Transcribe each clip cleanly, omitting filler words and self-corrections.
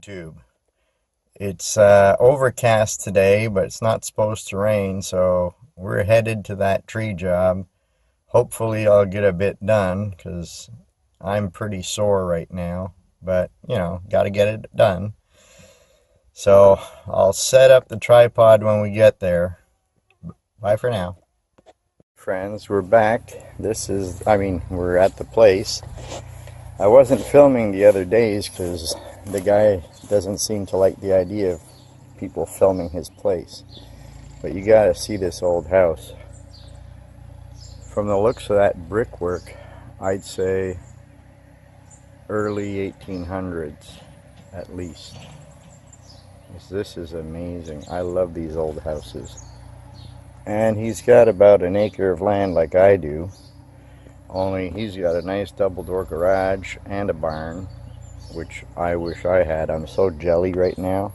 YouTube. It's overcast today, but it's not supposed to rain, so we're headed to that tree job. Hopefully I'll get a bit done, because I'm pretty sore right now, but, gotta get it done. So I'll set up the tripod when we get there. Bye for now. Friends, we're back. We're at the place. I wasn't filming the other days because the guy doesn't seem to like the idea of people filming his place. But you gotta see this old house. From the looks of that brickwork, I'd say early 1800s at least. This is amazing. I love these old houses. And he's got about an acre of land like I do. Only he's got a nice double-door garage and a barn, which I wish I had. I'm so jelly right now.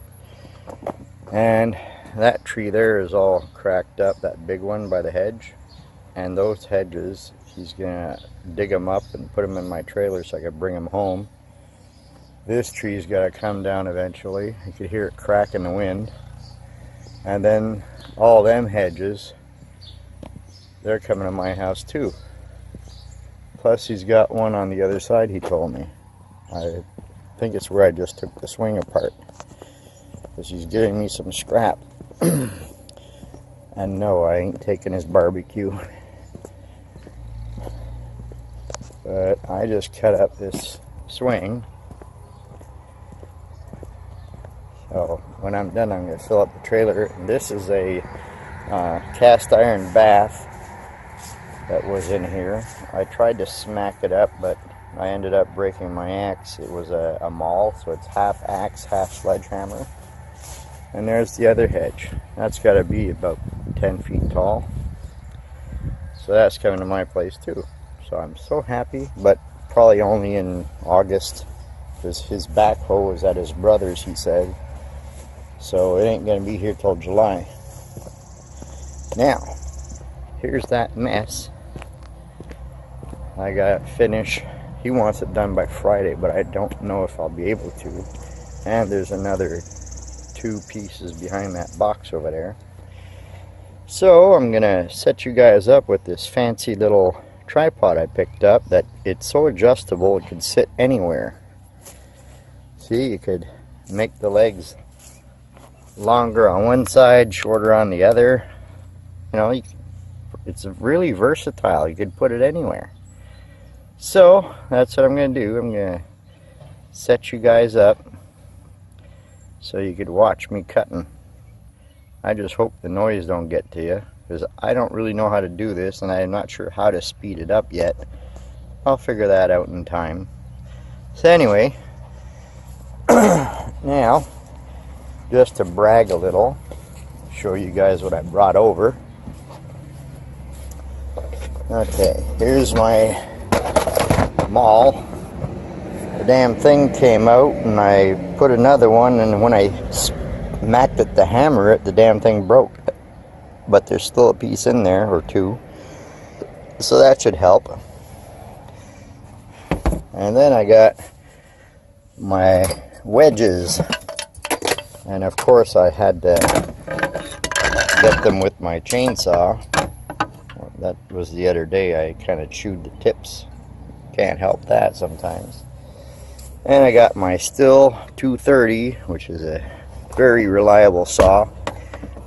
And that tree there is all cracked up, that big one by the hedge. And those hedges, he's gonna dig them up and put them in my trailer so I can bring them home. This tree's gotta come down eventually. You can hear it crack in the wind. And then all them hedges, they're coming to my house too. Plus he's got one on the other side, he told me. I think it's where I just took the swing apart. Because he's giving me some scrap. And no, I ain't taking his barbecue. But I just cut up this swing. So when I'm done, I'm going to fill up the trailer. And this is a cast iron bath that was in here. I tried to smack it up, but I ended up breaking my axe. It was a maul, so it's half axe, half sledgehammer. And there's the other hedge. That's got to be about 10 feet tall. So that's coming to my place too. So I'm so happy, but probably only in August, because his backhoe was at his brother's, he said. So it ain't going to be here till July. Now, here's that mess. I got finished. He wants it done by Friday, but I don't know if I'll be able to. And there's another 2 pieces behind that box over there. So I'm gonna set you guys up with this fancy little tripod I picked up that it's so adjustable it can sit anywhere. See, you could make the legs longer on one side, shorter on the other. It's really versatile. You could put it anywhere. So that's what I'm going to do. I'm going to set you guys up so you could watch me cutting. I just hope the noise don't get to you, because I don't really know how to do this, and I'm not sure how to speed it up yet. I'll figure that out in time. So anyway, now, just to brag a little, show you guys what I brought over. Okay, here's my maul. The damn thing came out, and I put another one, and when I smacked it to hammer it, the damn thing broke. But there's still a piece in there, or 2. So that should help. And then I got my wedges. And of course I had to get them with my chainsaw. That was the other day. I kind of chewed the tips. Can't help that sometimes. And I got my Stihl 230, which is a very reliable saw.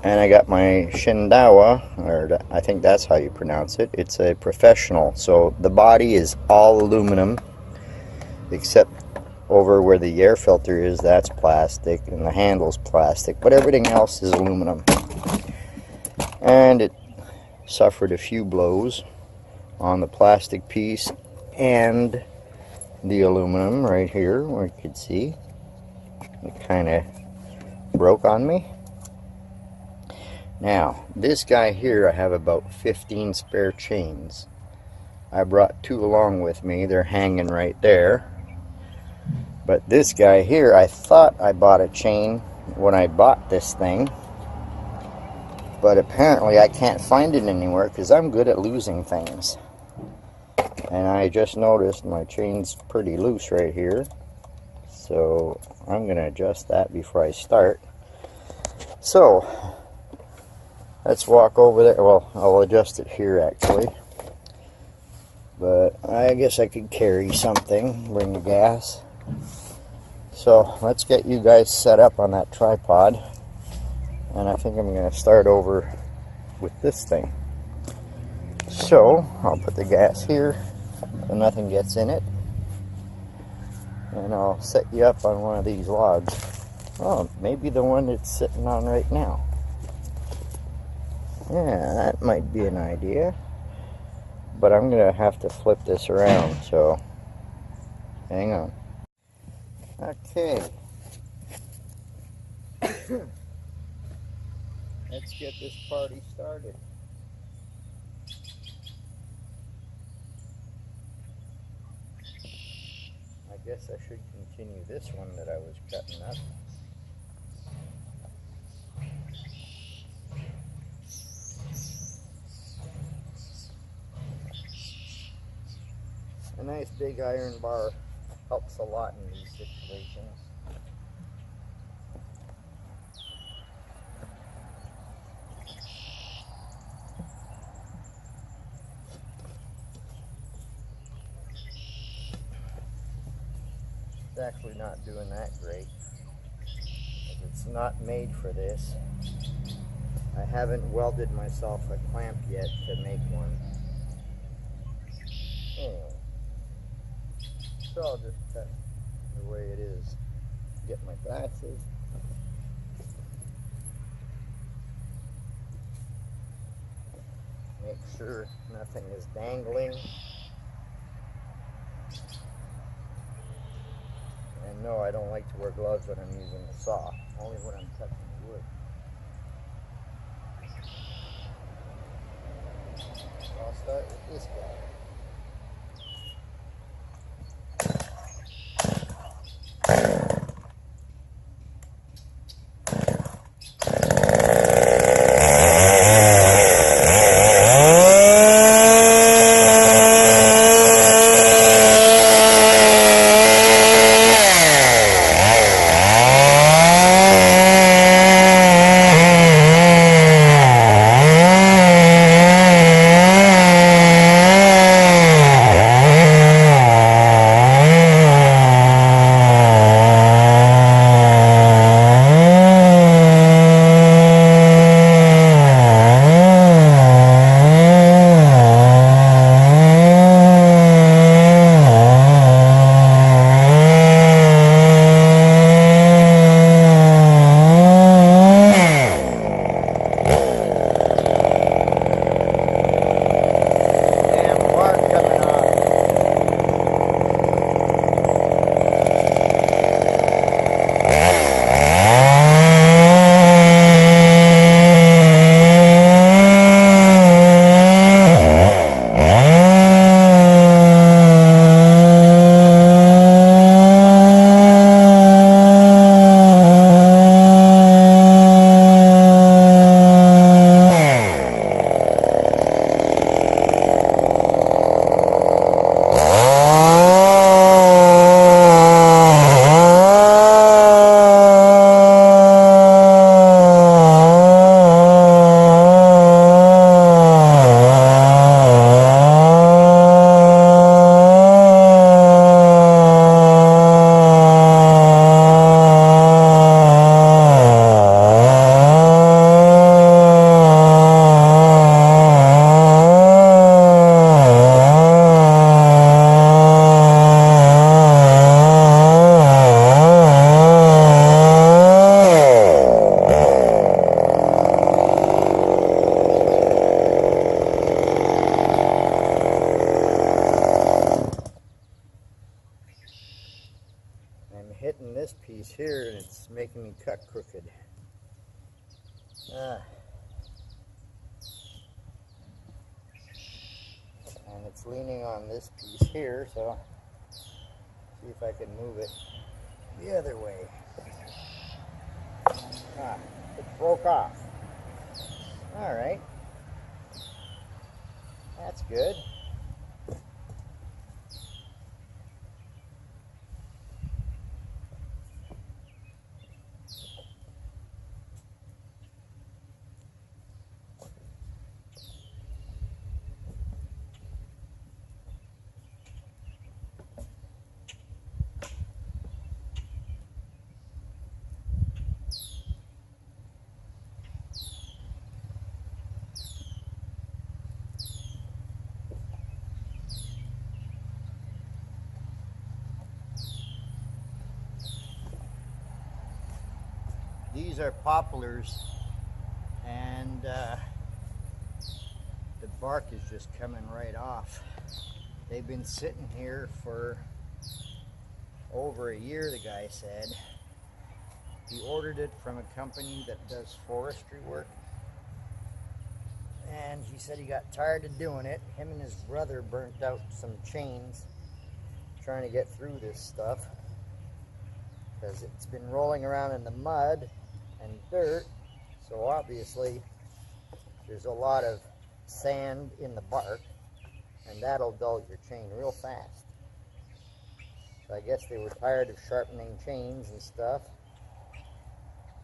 And I got my Shindawa, or I think that's how you pronounce it. It's a professional. So the body is all aluminum, except over where the air filter is, that's plastic, and the handle's plastic. But everything else is aluminum. And it suffered a few blows on the plastic piece and the aluminum right here, where you can see it kind of broke on me. Now this guy here, I have about 15 spare chains. I brought 2 along with me. They're hanging right there. But this guy here, I thought I bought a chain when I bought this thing, but apparently I can't find it anywhere because I'm good at losing things. And I just noticed my chain's pretty loose right here. So I'm going to adjust that before I start. So let's walk over there. Well, I'll adjust it here actually. But I guess I could carry something, bring the gas. So let's get you guys set up on that tripod. And I think I'm going to start over with this thing. So I'll put the gas here so nothing gets in it. And I'll set you up on one of these logs. Oh, maybe the one it's sitting on right now. Yeah, that might be an idea. But I'm going to have to flip this around, so hang on. Okay. Let's get this party started. I guess I should continue this one that I was cutting up. A nice big iron bar helps a lot in these situations. It's actually not doing that great. It's not made for this. I haven't welded myself a clamp yet to make one. Anyway, so I'll just cut the way it is. Get my glasses. Make sure nothing is dangling. And no, I don't like to wear gloves when I'm using the saw, only when I'm cutting wood. So I'll start with this guy. Hitting this piece here and it's making me cut crooked. And it's leaning on this piece here, so see if I can move it the other way. It broke off. Alright. That's good. These are poplars, and the bark is just coming right off. They've been sitting here for over a year, the guy said. He ordered it from a company that does forestry work, and he said he got tired of doing it. Him and his brother burnt out some chains trying to get through this stuff because it's been rolling around in the mud and dirt, so obviously there's a lot of sand in the bark, and that'll dull your chain real fast. So I guess they were tired of sharpening chains and stuff.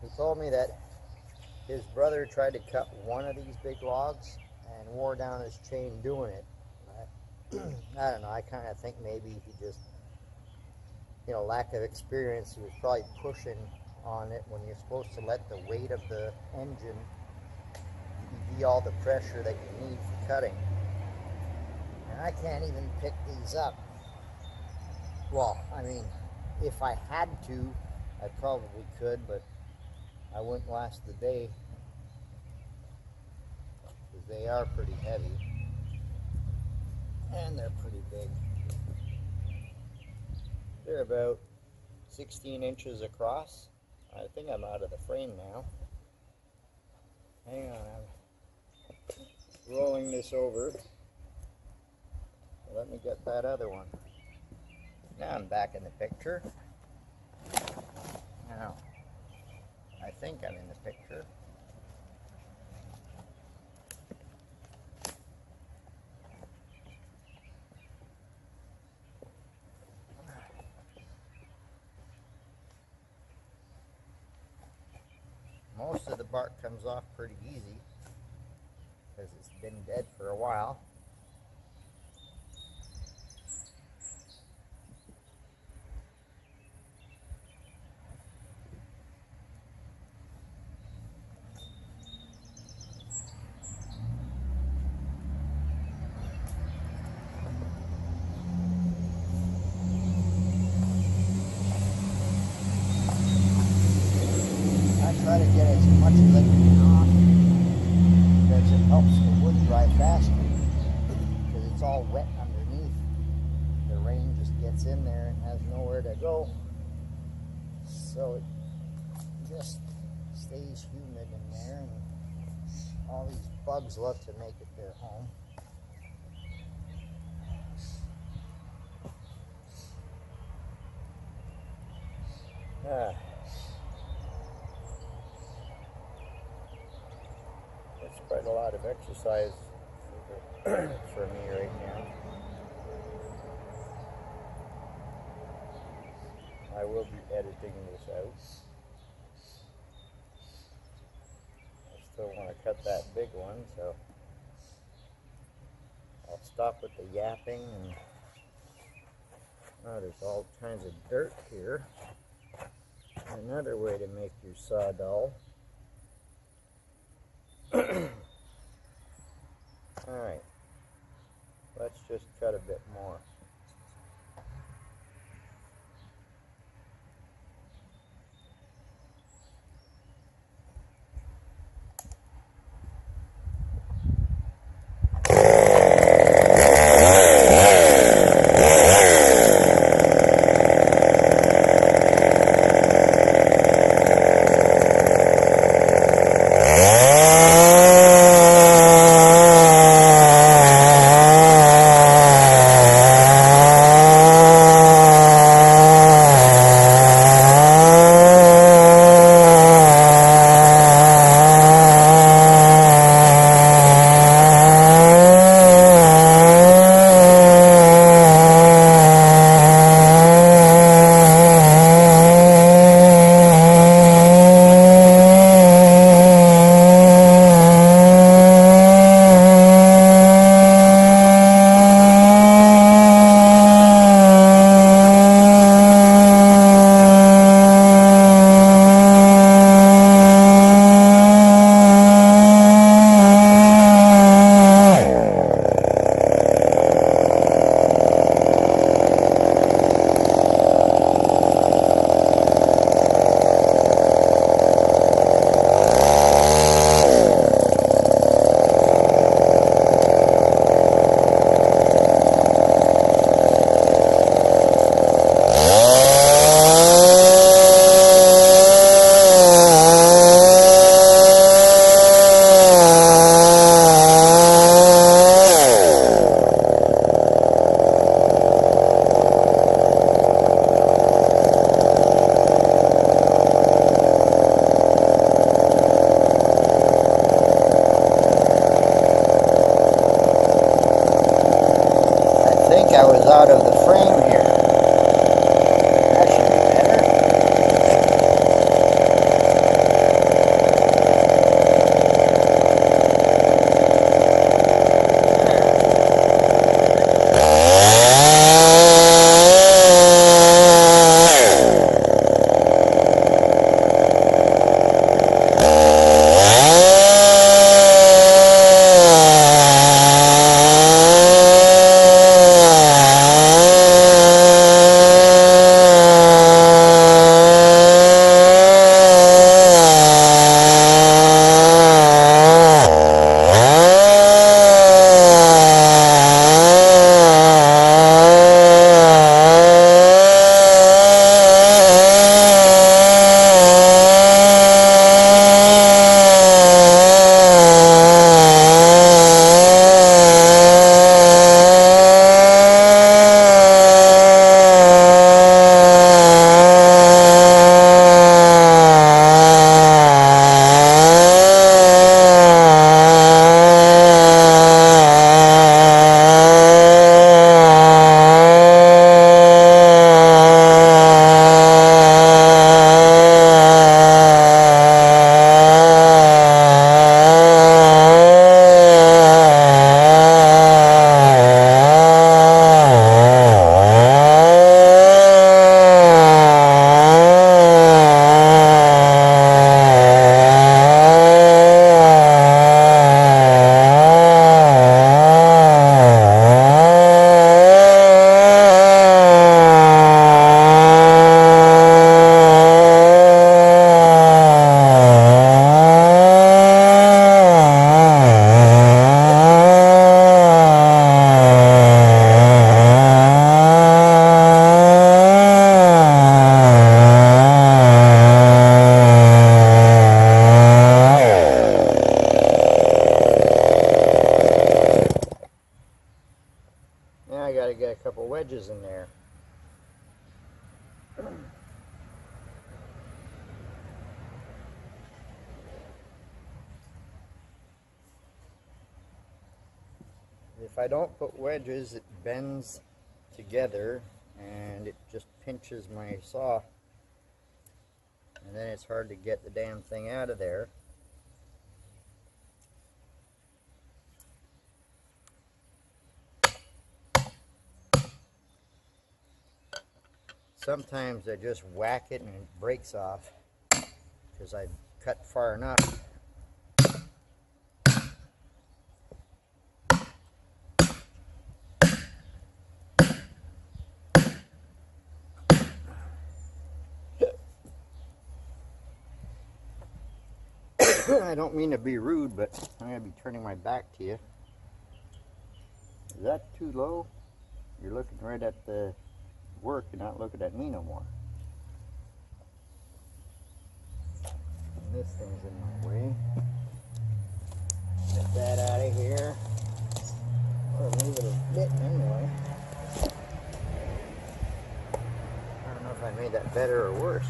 He told me that his brother tried to cut one of these big logs and wore down his chain doing it. I don't know, I kind of think maybe he just, lack of experience. He was probably pushing on it when you're supposed to let the weight of the engine be all the pressure that you need for cutting. And I can't even pick these up. Well, I mean, if I had to, I probably could, but I wouldn't last the day because they are pretty heavy and they're pretty big. They're about 16 inches across. I think I'm out of the frame now. Hang on, I'm rolling this over. Let me get that other one. Now I'm back in the picture. Now, I think I'm in the picture. Most of the bark comes off pretty easy because it's been dead for a while. Try to get as much lifting off because it helps the wood dry faster because it's all wet underneath. The rain just gets in there and has nowhere to go, so it just stays humid in there, and all these bugs love to make it their home. It's quite a lot of exercise for me right now. I will be editing this out. I still want to cut that big one, so I'll stop with the yapping. And there's all kinds of dirt here. Another way to make your saw dull. Alright, let's just cut a bit more. I don't put wedges, it bends together and it just pinches my saw, and then it's hard to get the damn thing out of there. Sometimes I just whack it and it breaks off because I've cut far enough. I don't mean to be rude, but I'm going to be turning my back to you. Is that too low? You're looking right at the work, you're not looking at me no more. And this thing's in my way. Get that out of here. Or leave it a bit anyway. I don't know if I made that better or worse.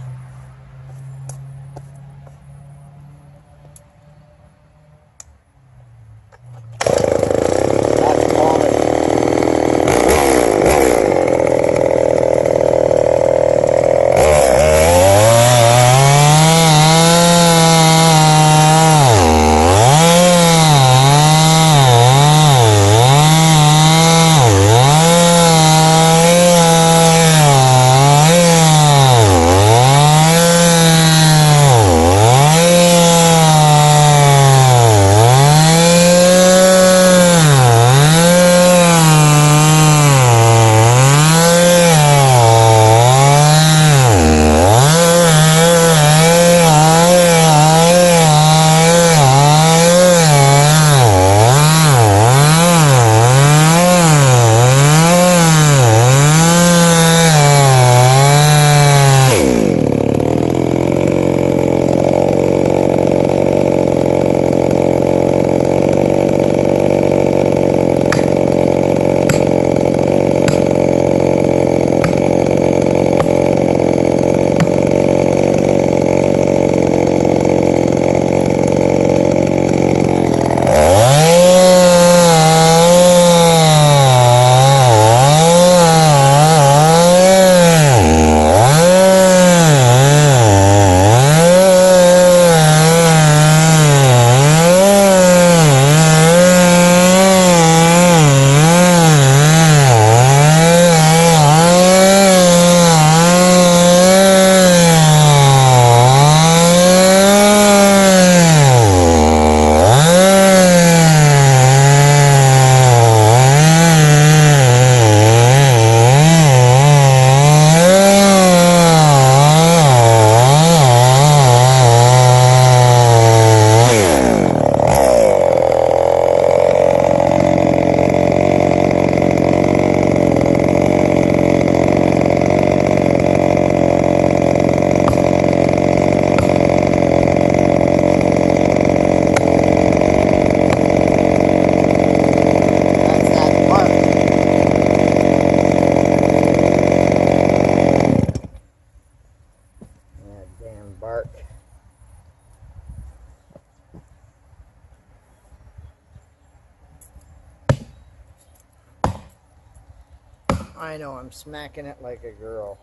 I know, I'm smacking it like a girl.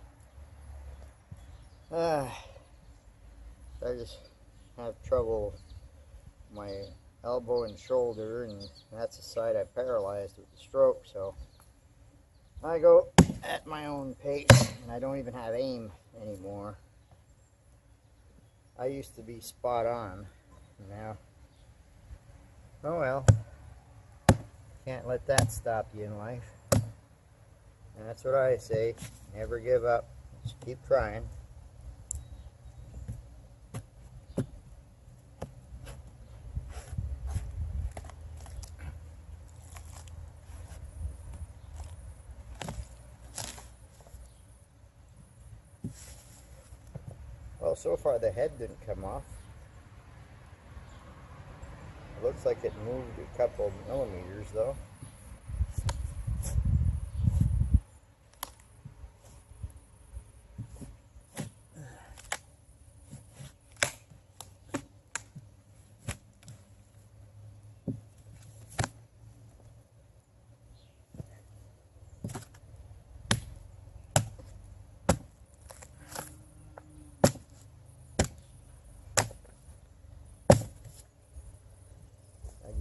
I just have trouble with my elbow and shoulder, and that's the side I paralyzed with the stroke, so I go at my own pace, and I don't even have aim anymore. I used to be spot on. Now, oh well, can't let that stop you in life. And that's what I say, never give up, just keep trying. Well, so far the head didn't come off. It looks like it moved a couple millimeters though.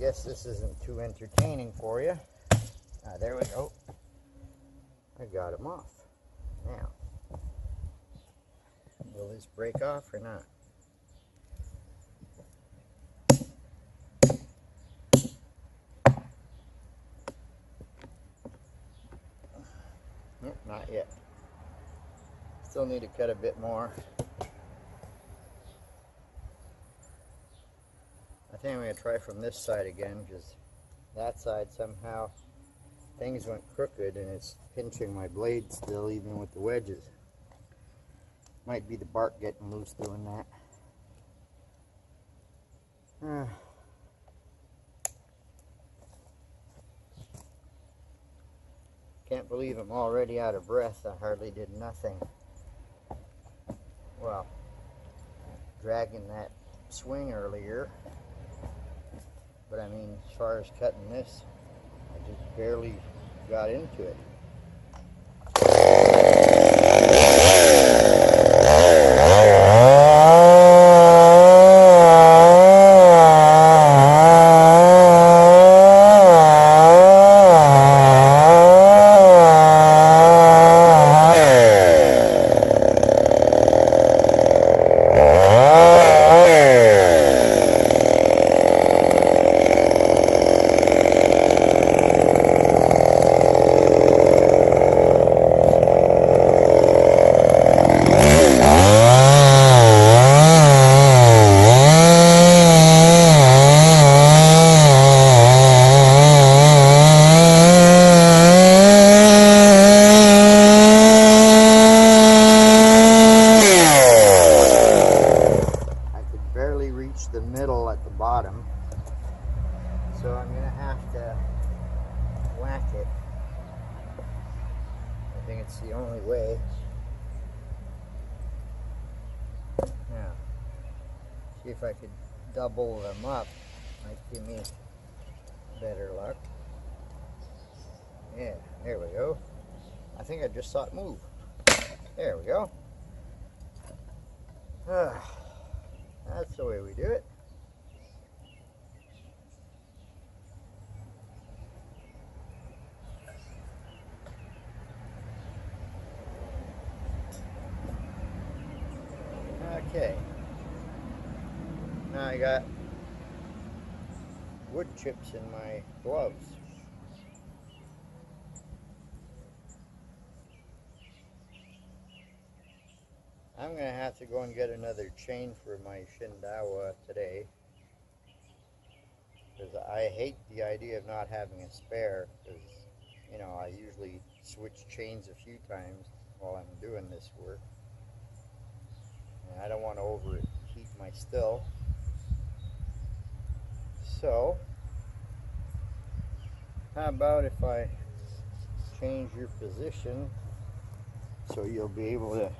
guess this isn't too entertaining for you. There we go. I got him off. Now, will this break off or not? Nope, not yet. Still need to cut a bit more. I think I'm going to try from this side again, because that side somehow things went crooked and it's pinching my blade still, even with the wedges. Might be the bark getting loose doing that. Can't believe I'm already out of breath. I hardly did nothing. Well, dragging that swing earlier. But I mean, as far as cutting this, I just barely got into it. The middle at the bottom, so I'm gonna have to whack it. I think it's the only way. Now, see if I could double them up, might give me better luck. Yeah, there we go. I think I just saw it move. There we go. That's the way we do it. Okay. Now I got wood chips in my gloves. I'm going to have to go and get another chain for my Shindawa today, because I hate the idea of not having a spare, because, you know, I usually switch chains a few times while I'm doing this work, and I don't want to overheat my still. So, how about if I change your position so you'll be able to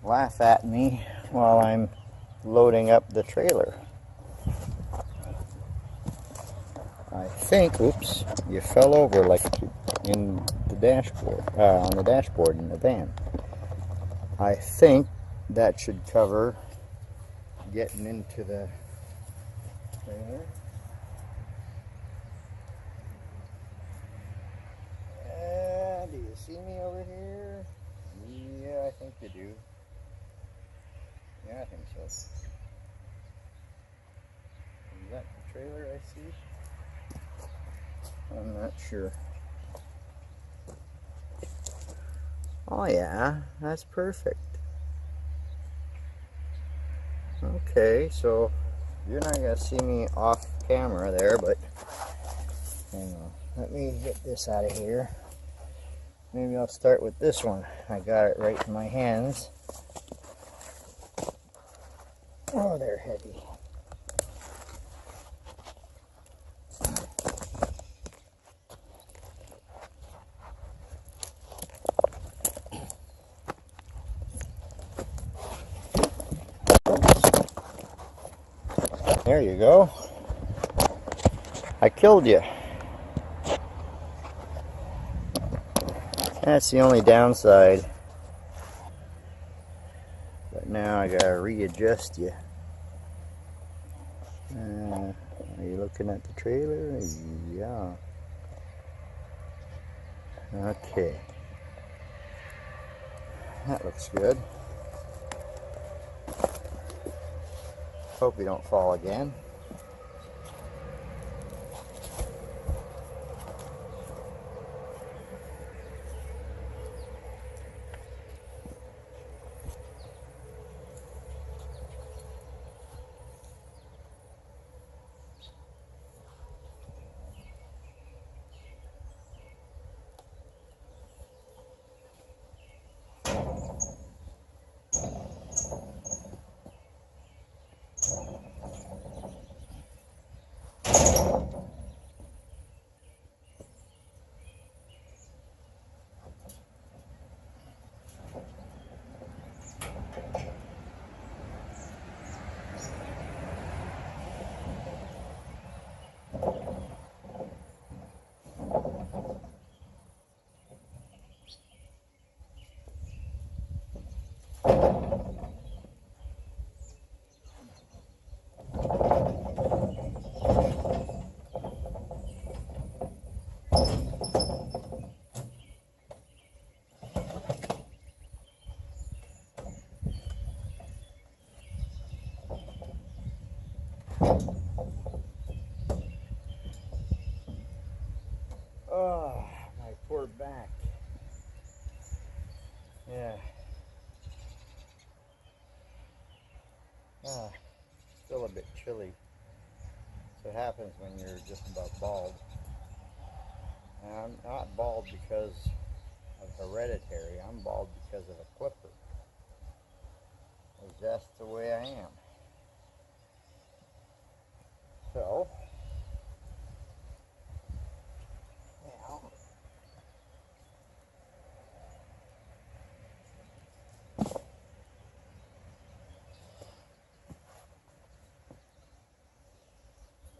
laugh at me while I'm loading up the trailer. I think, oops, you fell over like in the dashboard, on the dashboard in the van. I think that should cover getting into the trailer. Do you see me over here? Yeah, I think you do. Yeah, I think so. Is that the trailer I see? I'm not sure. Oh yeah, that's perfect. Okay, so you're not going to see me off camera there, but hang on. Let me get this out of here. Maybe I'll start with this one. I got it right in my hands. Oh, they're heavy. There you go. I killed you. That's the only downside. But now I gotta readjust you. Are you looking at the trailer? Yeah. Okay. That looks good. Hope you don't fall again. Oh, my poor back. Yeah. Ah, still a bit chilly. So it happens when you're just about bald. And I'm not bald because of hereditary. I'm bald because of a clipper. It's just the way I am. So, now,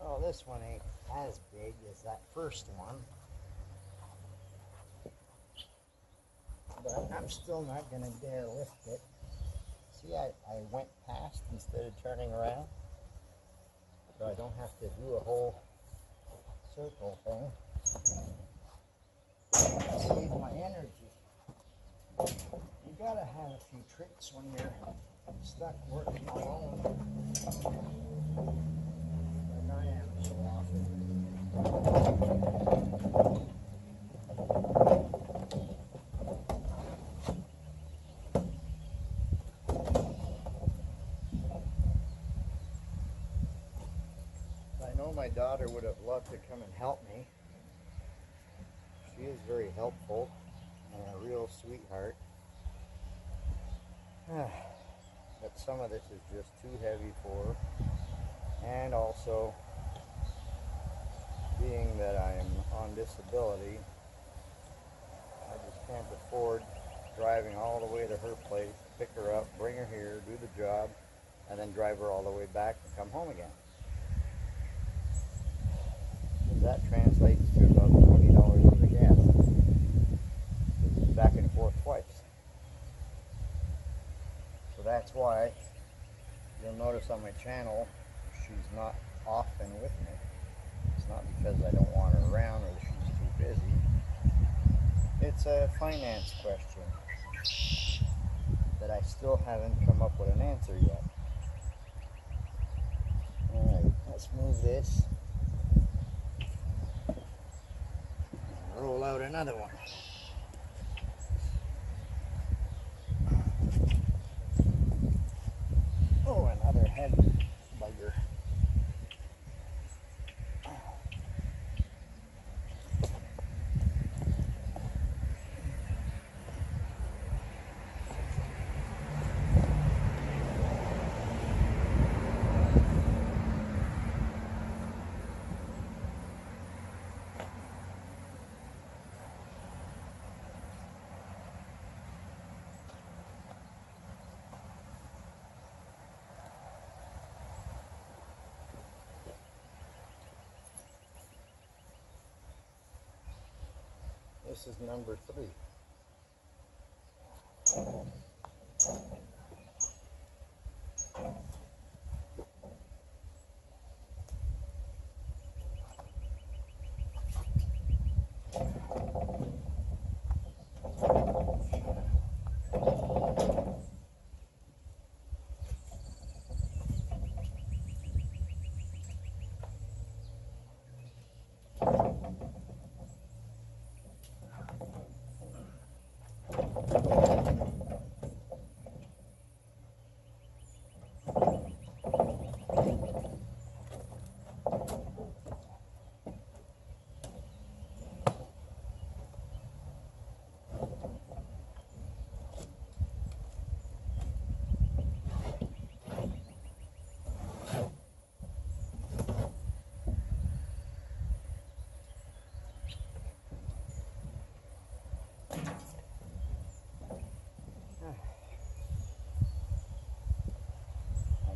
oh, this one ain't as big as that first one. But I'm still not going to dare lift it. See, I went past instead of turning around. So I don't have to do a whole circle thing. Save my energy. You gotta have a few tricks when you're stuck working alone. Like I am so often. I know my daughter would have loved to come and help me. She is very helpful and a real sweetheart. But some of this is just too heavy for her. And also, being that I'm on disability, I just can't afford driving all the way to her place, pick her up, bring her here, do the job, and then drive her all the way back and come home again. That translates to about $20 worth of gas. Back and forth twice. So that's why you'll notice on my channel she's not often with me. It's not because I don't want her around or she's too busy. It's a finance question that I still haven't come up with an answer yet. Alright, let's move this. Roll out another one. Oh, another head bugger. This is number 3.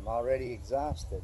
I'm already exhausted.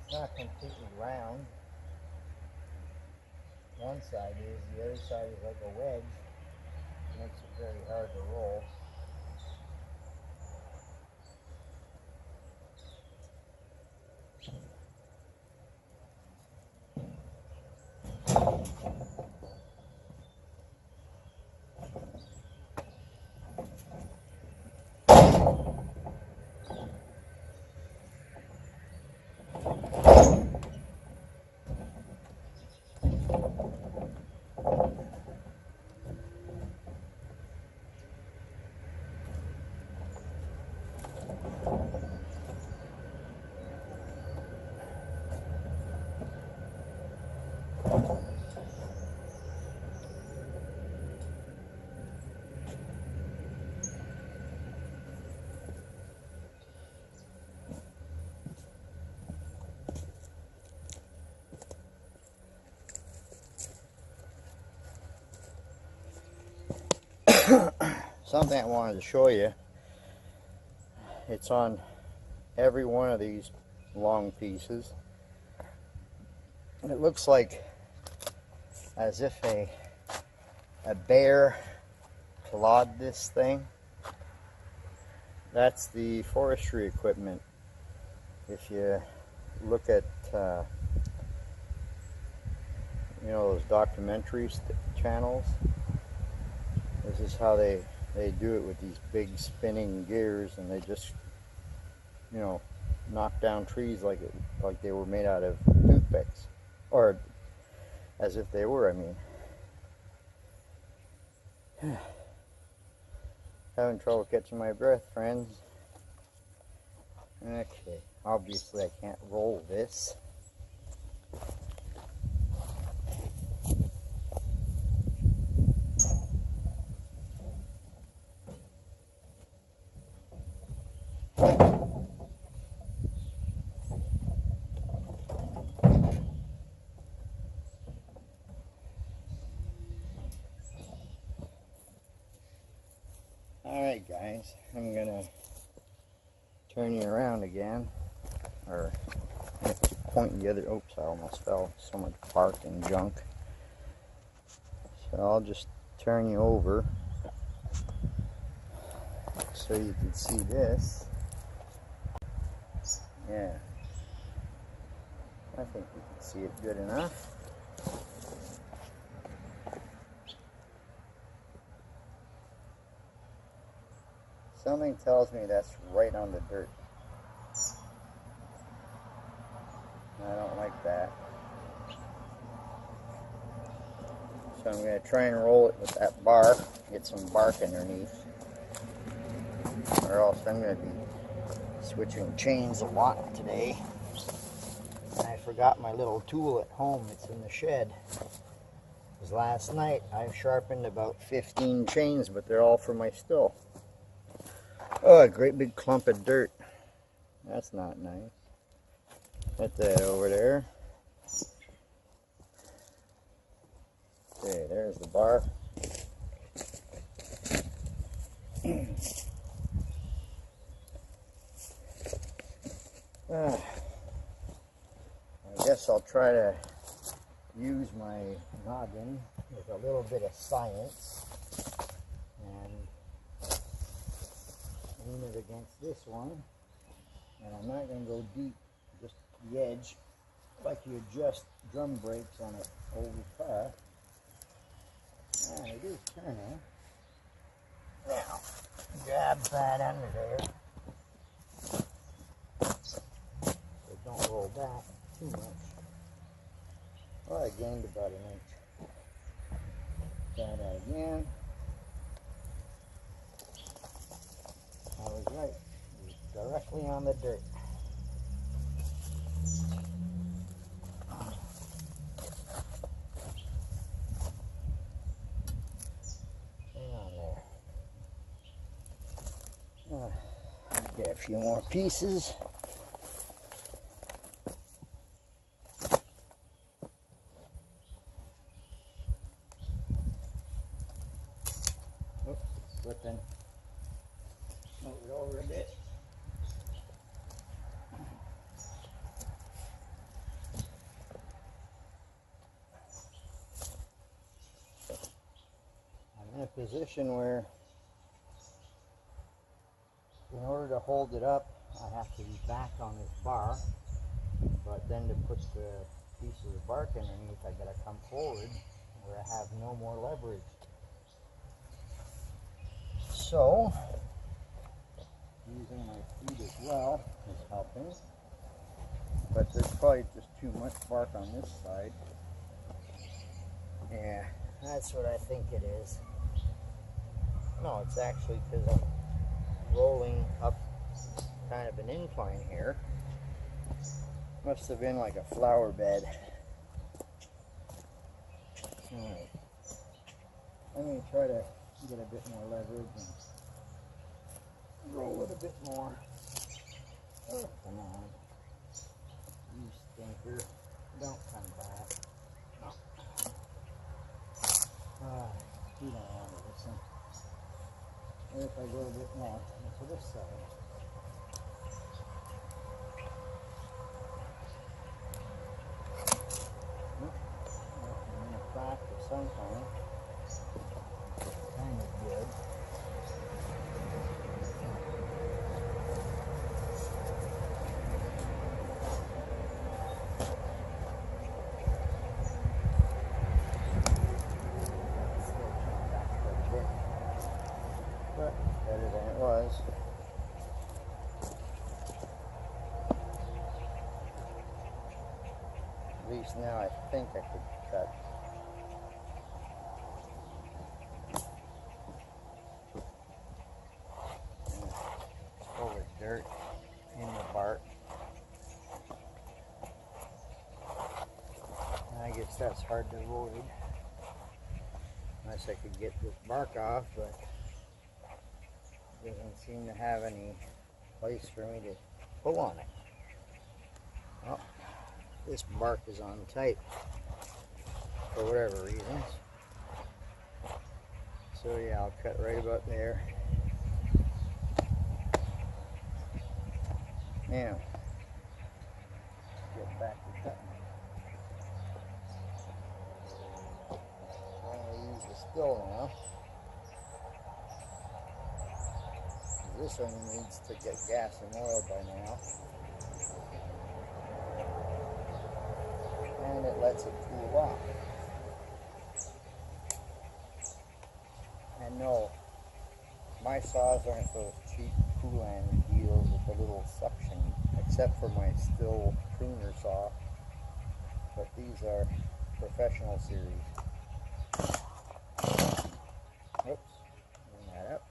It's not completely round. One side is, the other side is like a wedge. It makes it very hard to roll. Something I wanted to show you. It's on every one of these long pieces. It looks like as if a bear clawed this thing. That's the forestry equipment. If you look at you know, those documentary channels, this is how they do it with these big spinning gears, and they just, you know, knock down trees like they were made out of toothpicks, or as if they were, I mean. Having trouble catching my breath, friends. Okay, obviously I can't roll this. Alright guys, I'm gonna turn you around again, or point the other, oops, I almost fell, so much bark and junk. So I'll just turn you over so you can see this. Yeah, I think you can see it good enough. Something tells me that's right on the dirt. I don't like that. So I'm going to try and roll it with that bar, get some bark underneath, or else I'm going to be switching chains a lot today. I forgot my little tool at home. It's in the shed. Because last night I sharpened about 15 chains, but they're all for my still. Oh, a great big clump of dirt. That's not nice. Put that over there. Okay, there's the bar. I guess I'll try to use my noggin with a little bit of science and lean it against this one. And I'm not going to go deep, just the edge, like you adjust drum brakes on an old car. And it is turning. Now, grab that under there. So don't roll back too much. Well, I gained about an inch. Try that again. I was right. It was directly on the dirt. Hang on there. Get a few more pieces. Oops, slipping. Move it over a bit. I'm in a position where, in order to hold it up, I have to be back on this bar, but then to put the pieces of bark underneath, I gotta come forward where I have no more leverage. So, using my feet as well is helping, but there's probably just too much bark on this side. Yeah, that's what I think it is. No, it's actually because I'm rolling up kind of an incline here. Must have been like a flower bed. Alright. I'm going to try to get a bit more leverage and roll it a bit more. Oh, come on. You stinker. Don't come back. No. You don't want to listen. What if I go a bit more to this side? I'm in a crack of some kind. Kind of good. But better than it was. At least now I think I could cut. Over dirt in the bark. I guess that's hard to avoid. Unless I could get this bark off, but it doesn't seem to have any place for me to pull on it. Well, this bark is on tight for whatever reasons. So yeah, I'll cut right about there. Now, get back to cutting. I'm going to use the still now. This one needs to get gas and oil by now. And it lets it cool off. And no, my saws aren't those cheap Coolan deals with the little suction, except for my still pruner saw. But these are professional series. Oops, bring that up.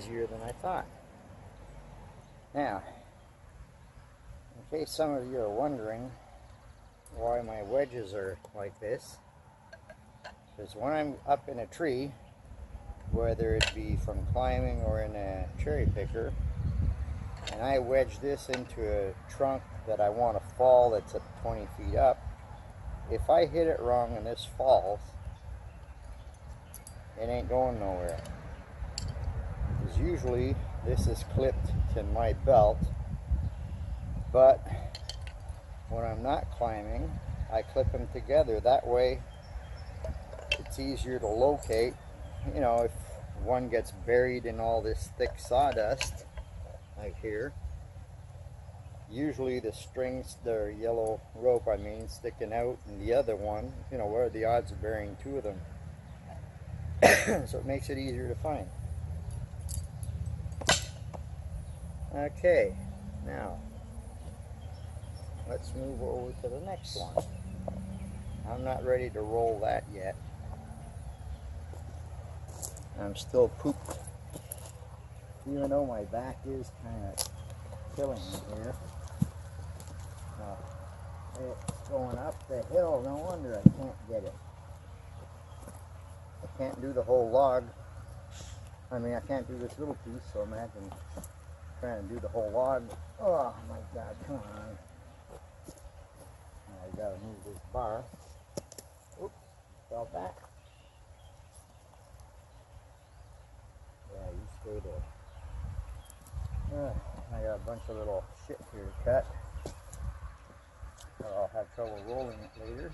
easier than I thought. Now, in case some of you are wondering why my wedges are like this, because when I'm up in a tree, whether it be from climbing or in a cherry picker, and I wedge this into a trunk that I want to fall that's at 20 feet up, if I hit it wrong and this falls, it ain't going nowhere. Because usually this is clipped to my belt, but when I'm not climbing, I clip them together. That way it's easier to locate. You know, if one gets buried in all this thick sawdust, like here, usually the strings, the yellow rope, I mean, sticking out, and the other one, you know, what are the odds of burying two of them? So it makes it easier to find. Okay, now let's move over to the next one. I'm not ready to roll that yet. I'm still pooped, even though my back is kind of killing me here. It's going up the hill, no wonder I can't get it. I can't do the whole log. I mean, I can't do this little piece, so imagine trying to do the whole log. Oh my God, come on. I gotta move this bar. Oops, fell back. Yeah, you stay there. I got a bunch of little shit here to cut. I'll have trouble rolling it later.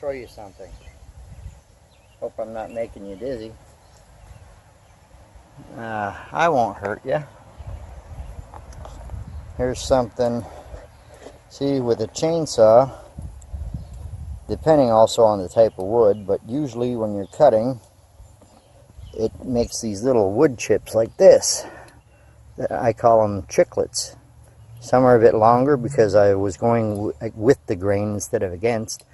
show you something. Hope I'm not making you dizzy. I won't hurt you. here's something. See, with a chainsaw, depending also on the type of wood, but usually when you're cutting, it makes these little wood chips like this. I call them chiclets. Some are a bit longer because I was going with the grain instead of against.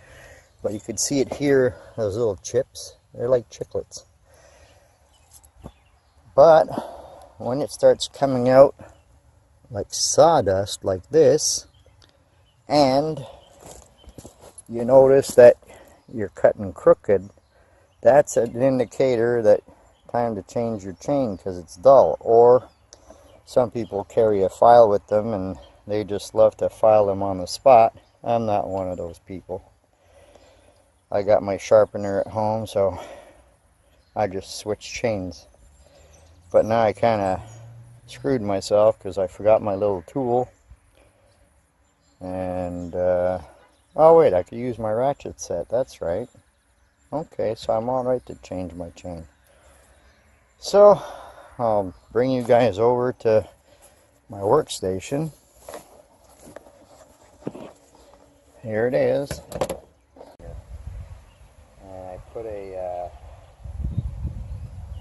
But you could see it here, those little chips. They're like chiclets. But when it starts coming out like sawdust like this, and you notice that you're cutting crooked, that's an indicator that time to change your chain because it's dull. Or some people carry a file with them and they just love to file them on the spot. I'm not one of those people. I got my sharpener at home, so I just switch chains. But now I kind of screwed myself because I forgot my little tool. And oh wait, I could use my ratchet set. That's right. Okay, so I'm all right to change my chain. So I'll bring you guys over to my workstation. Here it is. And I put a,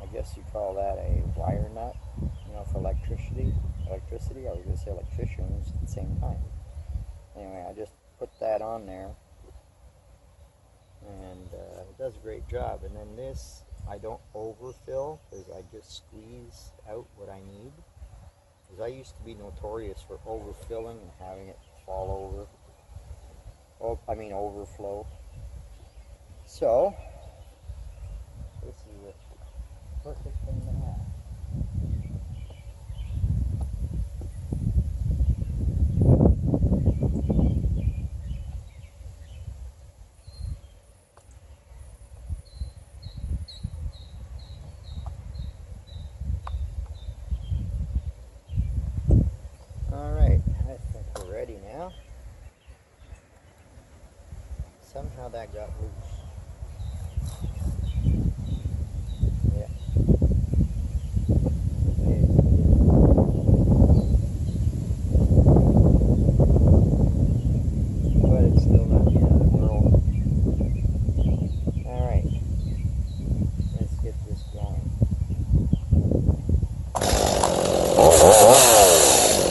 I guess you call that a wire nut, you know, for electricity. I was going to say electricians at the same time. Anyway, I just put that on there, and it does a great job. And then this, I don't overfill, because I just squeeze out what I need. Because I used to be notorious for overfilling and having it fall over. Oh, I mean overflow. So, this is a perfect thing to have. Alright, I think we're ready now. Somehow that got loose. Yeah. But it's still not the end of the world. Alright, let's get this going.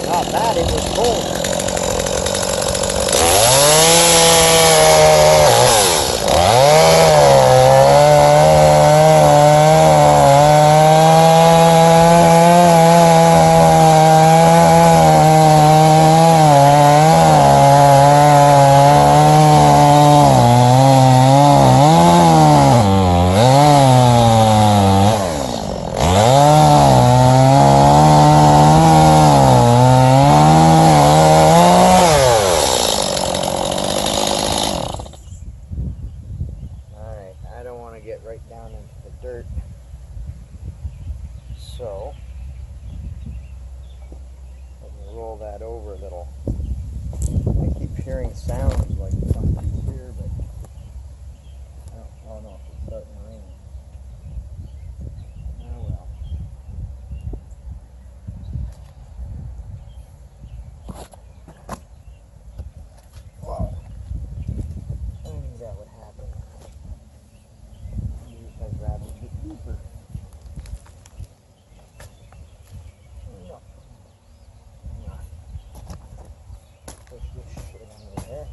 Not bad, it was cold. Get right down into the dirt, so let me roll that over a little. I keep hearing sounds like something's here, but I don't know if it's starting to rain. Oh well. Wow. I knew that would happen. I'd rather get deeper. No. Push this shit under there.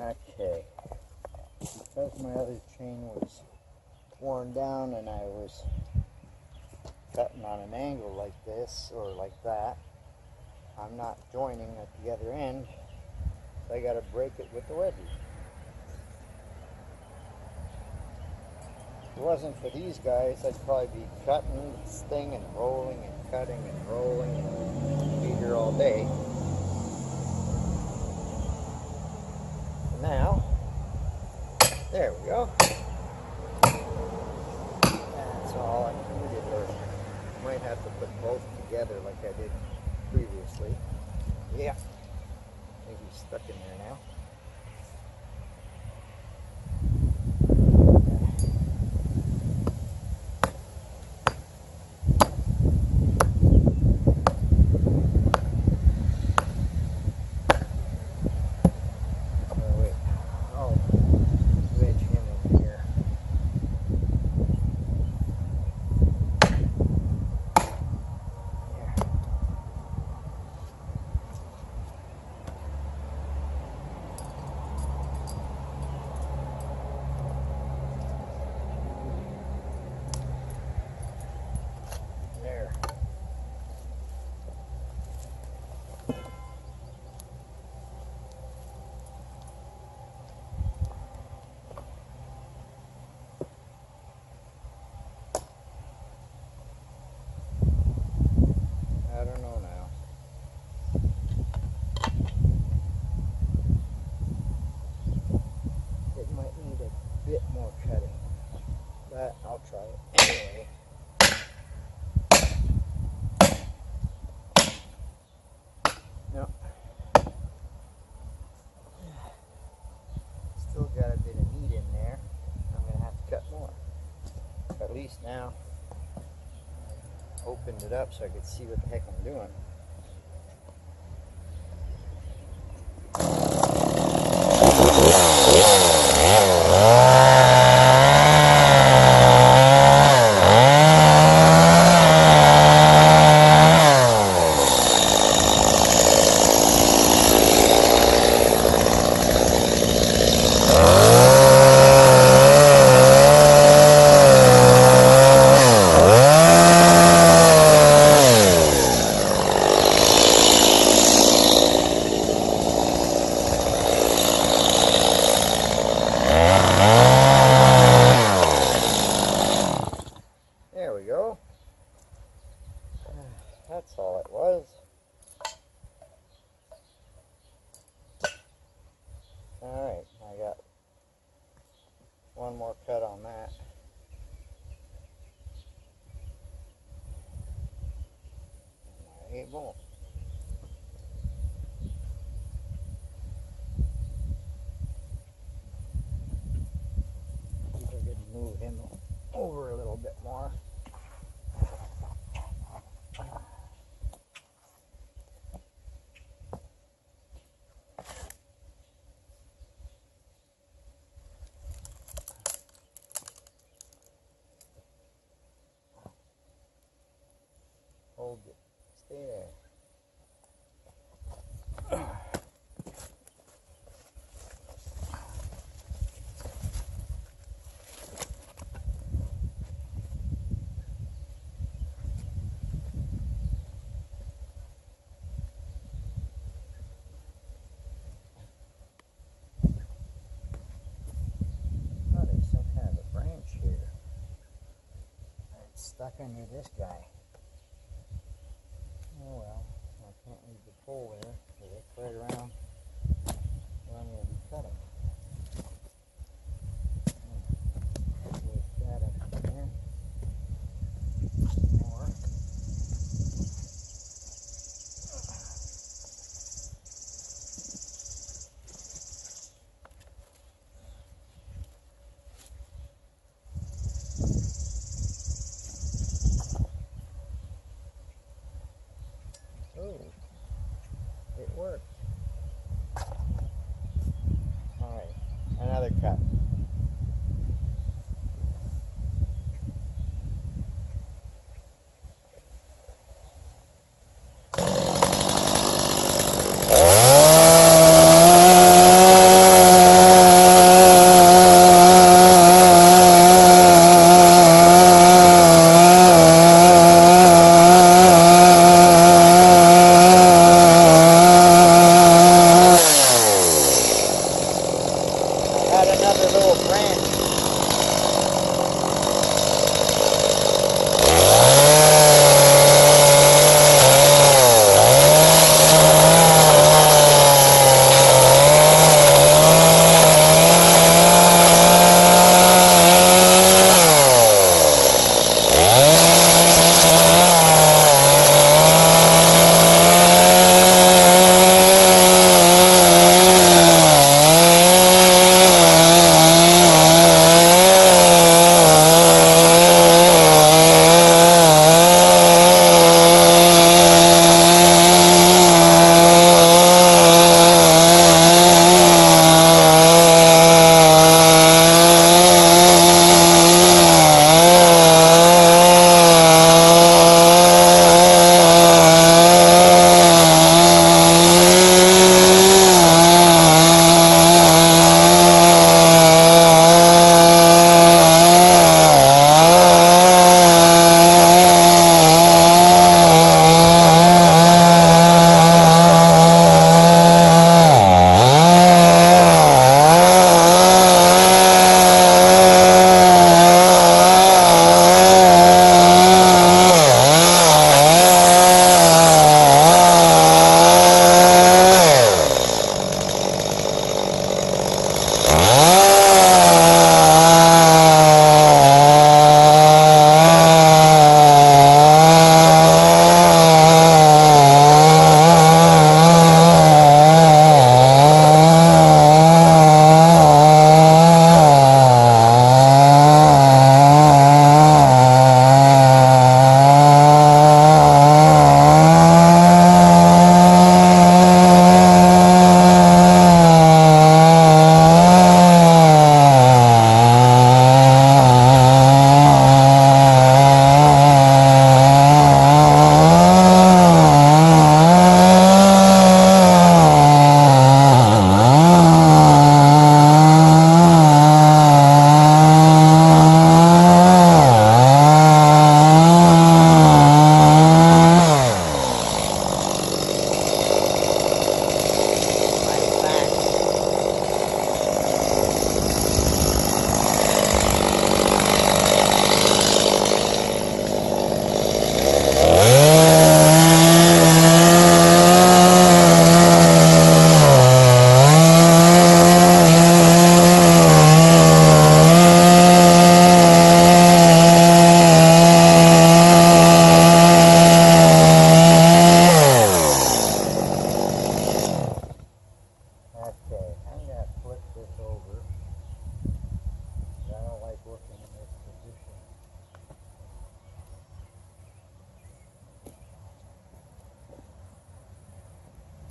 Okay. Because my other chain was worn down and I was cutting on an angle like this or like that, I'm not joining at the other end, so I got to break it with the wedges. If it wasn't for these guys, I'd probably be cutting this thing and rolling and cutting and rolling and be here all day. Now, there we go. That's all I needed, or might have to put both together like I did previously. Yeah, maybe stuck in there now. I don't know now. It might need a bit more cutting, but I'll try it anyway. No. Still got a bit of meat in there. I'm going to have to cut more. At least now I opened it up so I could see what the heck I'm doing. That's all it was. Alright, I got one more cut on that. It won't. See if I could move him over a little bit more. Hold it. Stay there. Oh, there's some kind of a branch here. It's stuck under this guy. Oh well, I can't leave the pole there, because it's right around where I'm going to be cutting. Lift that up there. More. Oh, it worked. Alright, another cut. another little branch.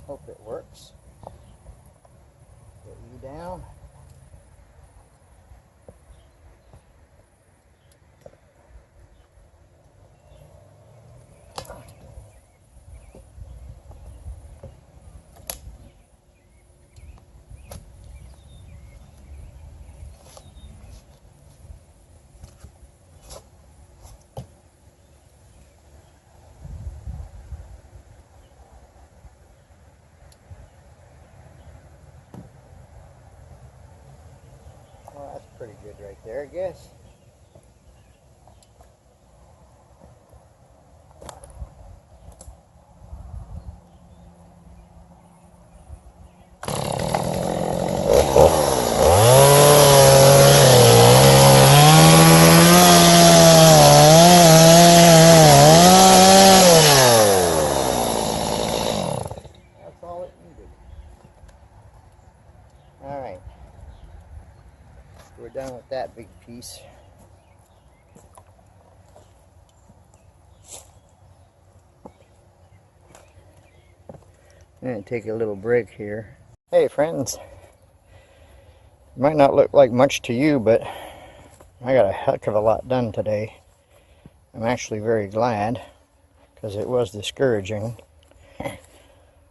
Hope it works. Get you down. Well, that's pretty good right there, I guess. That's all it needed. All right. We're done with that big piece. I'm going to take a little break here. Hey friends, it might not look like much to you, but I got a heck of a lot done today. I'm actually very glad, because it was discouraging.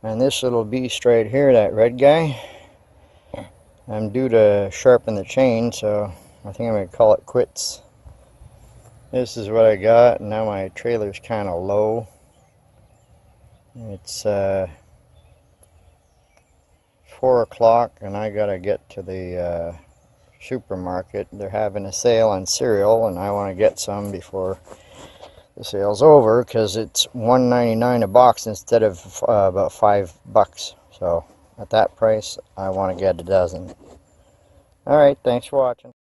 And this little beast right here, that red guy, I'm due to sharpen the chain, so I think I'm going to call it quits. This is what I got, and now my trailer's kind of low. It's 4 o'clock, and I got to get to the supermarket. They're having a sale on cereal, and I want to get some before the sale's over, because it's $1.99 a box instead of about $5. So at that price, I want to get a dozen. Alright, thanks for watching.